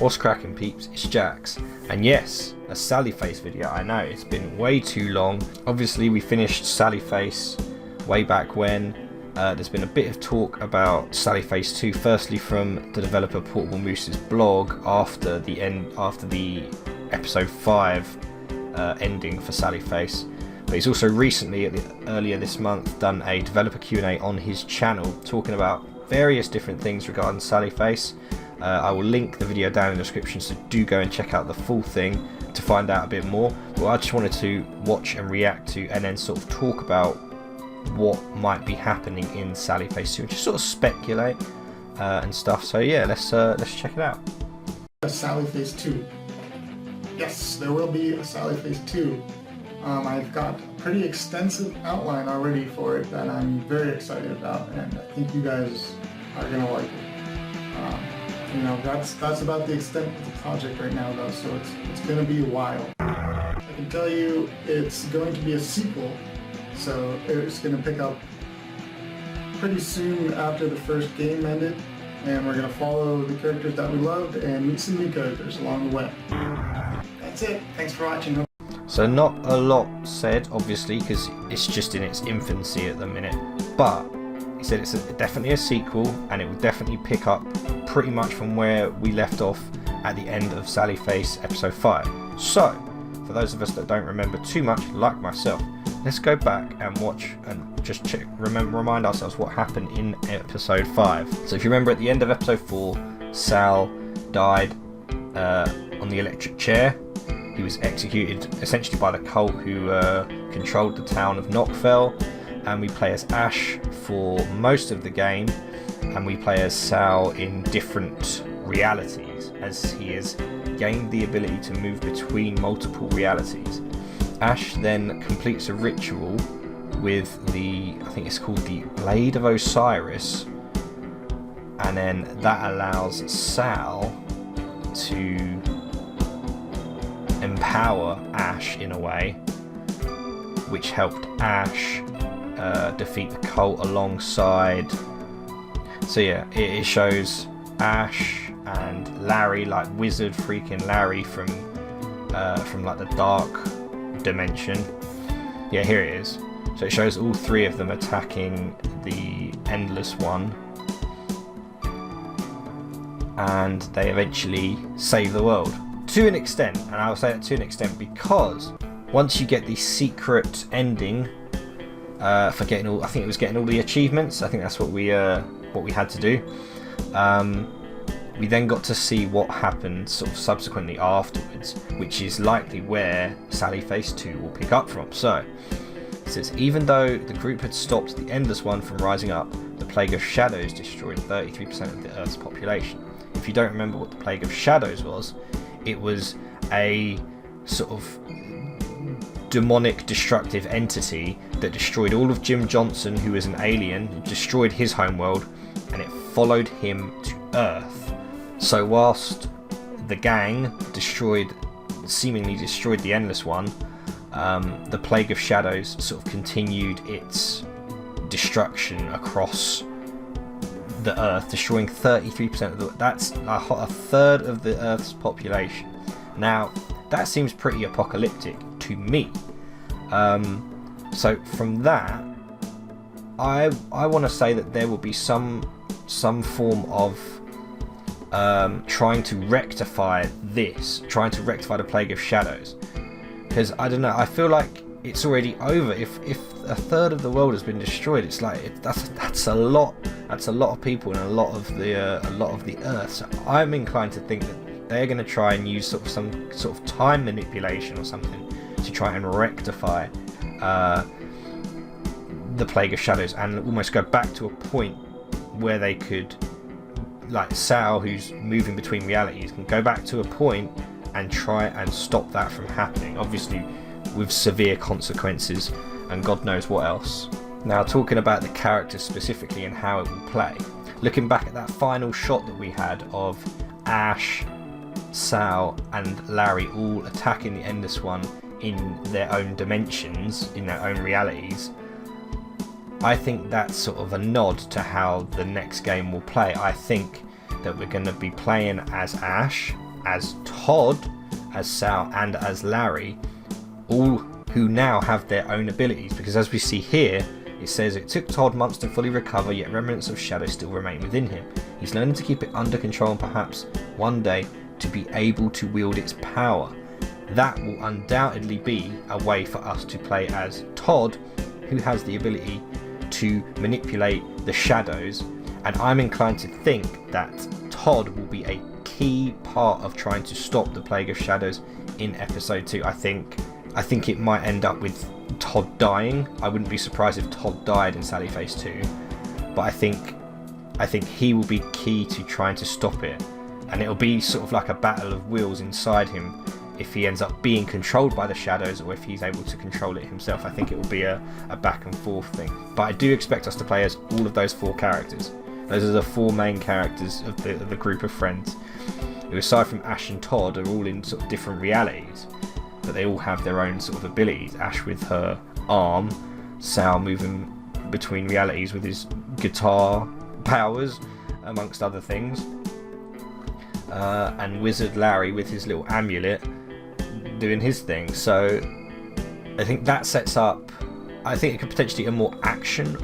What's cracking, peeps? It's Jax, and yes, a Sally Face video. I know it's been way too long. Obviously we finished Sally Face way back when. There's been a bit of talk about Sally Face 2, firstly from the developer Portable Moose's blog after the episode 5 ending for Sally Face. But he's also recently, earlier this month, done a developer Q&A on his channel talking about various different things regarding Sally Face. I will link the video down in the description, so do go and check out the full thing to find out a bit more. But I just wanted to watch and react to, and then sort of talk about what might be happening in Sally Face 2, and just sort of speculate and stuff. So yeah, let's check it out. Sally Face 2. Yes, there will be a Sally Face 2. I've got a pretty extensive outline already for it that I'm very excited about, and I think you guys are gonna like it. You know, that's about the extent of the project right now, though, so it's gonna be a while. I can tell you it's going to be a sequel, so it's gonna pick up pretty soon after the first game ended, and we're gonna follow the characters that we loved and meet some new characters along the way. That's it. Thanks for watching. So not a lot said, obviously, because it's just in its infancy at the minute, but he said it's definitely a sequel, and it will definitely pick up pretty much from where we left off at the end of Sally Face episode 5. So, for those of us that don't remember too much, like myself, let's go back and watch and just remind ourselves what happened in episode 5. So if you remember, at the end of episode 4, Sal died on the electric chair. He was executed essentially by the cult who controlled the town of Knockfell, and we play as Ash for most of the game, and we play as Sal in different realities as he has gained the ability to move between multiple realities. Ash then completes a ritual with I think it's called the Blade of Osiris, and then that allows Sal to empower Ash in a way, which helped Ash defeat the cult alongside. So yeah, it shows Ash and Larry, like wizard freaking Larry from like the dark dimension. Yeah, here it is. So it shows all three of them attacking the Endless One, and they eventually save the world. To an extent, and I'll say that to an extent because once you get the secret ending for getting all, I think it was getting all the achievements, I think that's what we had to do. We then got to see what happened sort of subsequently afterwards, which is likely where Sally Face 2 will pick up from. So it says, even though the group had stopped the Endless One from rising up, the Plague of Shadows destroyed 33% of the Earth's population. If you don't remember what the Plague of Shadows was, it was a sort of demonic destructive entity that destroyed all of Jim Johnson, who was an alien, destroyed his homeworld, and it followed him to Earth. So whilst the gang seemingly destroyed the Endless One, the Plague of Shadows sort of continued its destruction across the Earth, destroying 33% of that's a third of the Earth's population. Now that seems pretty apocalyptic to me. So from that, I want to say that there will be some form of trying to rectify the Plague of Shadows, because I don't know, I feel like it's already over. If a third of the world has been destroyed, it's like that's a lot of people and a lot of the Earth. So I'm inclined to think that they're going to try and use some sort of time manipulation or something to try and rectify the Plague of Shadows, and almost go back to a point where they could, like Sal, who's moving between realities, can go back to a point and try and stop that from happening, obviously with severe consequences and God knows what else. Now, talking about the characters specifically and how it will play, looking back at that final shot that we had of Ash, Sal and Larry all attacking the Endless One in their own dimensions, in their own realities, I think that's sort of a nod to how the next game will play. I think that we're going to be playing as Ash, as Todd, as Sal, and as Larry, all who now have their own abilities, because as we see here, it says it took Todd months to fully recover, yet remnants of shadow still remain within him. He's learning to keep it under control and perhaps one day to be able to wield its power. That will undoubtedly be a way for us to play as Todd, who has the ability to manipulate the shadows, and I'm inclined to think that Todd will be a key part of trying to stop the Plague of Shadows in episode 2. I think it might end up with Todd dying. I wouldn't be surprised if Todd died in Sally Phase 2, but I think he will be key to trying to stop it, and it'll be sort of like a battle of wills inside him if he ends up being controlled by the shadows or if he's able to control it himself. I think it will be a back and forth thing, but I do expect us to play as all of those 4 characters. Those are the 4 main characters of the group of friends, who aside from Ash and Todd are all in sort of different realities, but they all have their own sort of abilities. Ash with her arm, Sal moving between realities with his guitar powers, amongst other things, and Wizard Larry with his little amulet doing his thing. So I think that sets up, I think it could potentially be a more action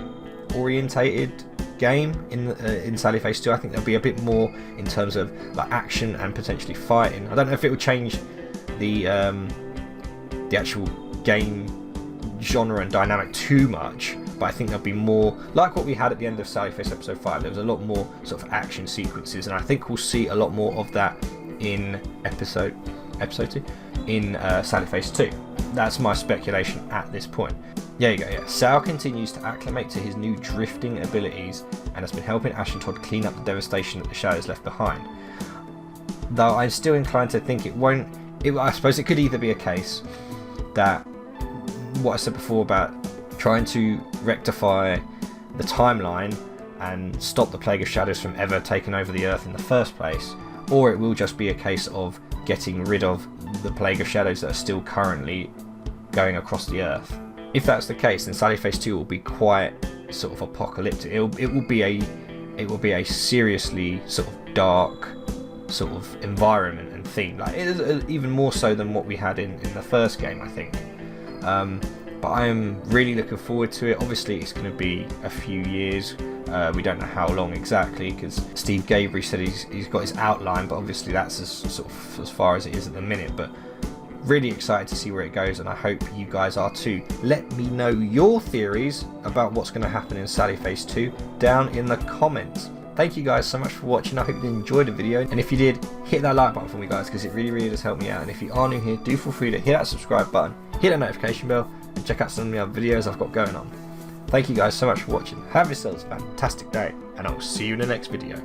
orientated game in Sally Phase 2. I think there'll be a bit more in terms of like action and potentially fighting. I don't know if it will change the actual game genre and dynamic too much, but I think there'll be more like what we had at the end of Sally Phase episode 5. There was a lot more sort of action sequences, and I think we'll see a lot more of that in episode 2 in Sally Phase 2. That's my speculation at this point. There you go, yeah. Sal continues to acclimate to his new drifting abilities and has been helping Ash and Todd clean up the devastation that the shadows left behind. Though I'm still inclined to think I suppose it could either be a case that what I said before about trying to rectify the timeline and stop the Plague of Shadows from ever taking over the Earth in the first place, or it will just be a case of getting rid of the Plague of Shadows that are still currently going across the Earth. If that's the case, then Sally Phase 2 will be quite sort of apocalyptic. It will be a seriously sort of dark sort of environment and theme, like it is even more so than what we had in the first game, I think. But I am really looking forward to it. Obviously it's going to be a few years, we don't know how long exactly, because Steve Gabry said he's got his outline, but obviously that's as far as it is at the minute. But really excited to see where it goes, and I hope you guys are too. Let me know your theories about what's going to happen in Sally Phase 2 down in the comments. Thank you guys so much for watching. I hope you enjoyed the video, and if you did, hit that like button for me guys, because it really does help me out. And if you are new here, do feel free to hit that subscribe button, hit that notification bell, and check out some of the other videos I've got going on. Thank you guys so much for watching. Have yourselves a fantastic day, and I will see you in the next video.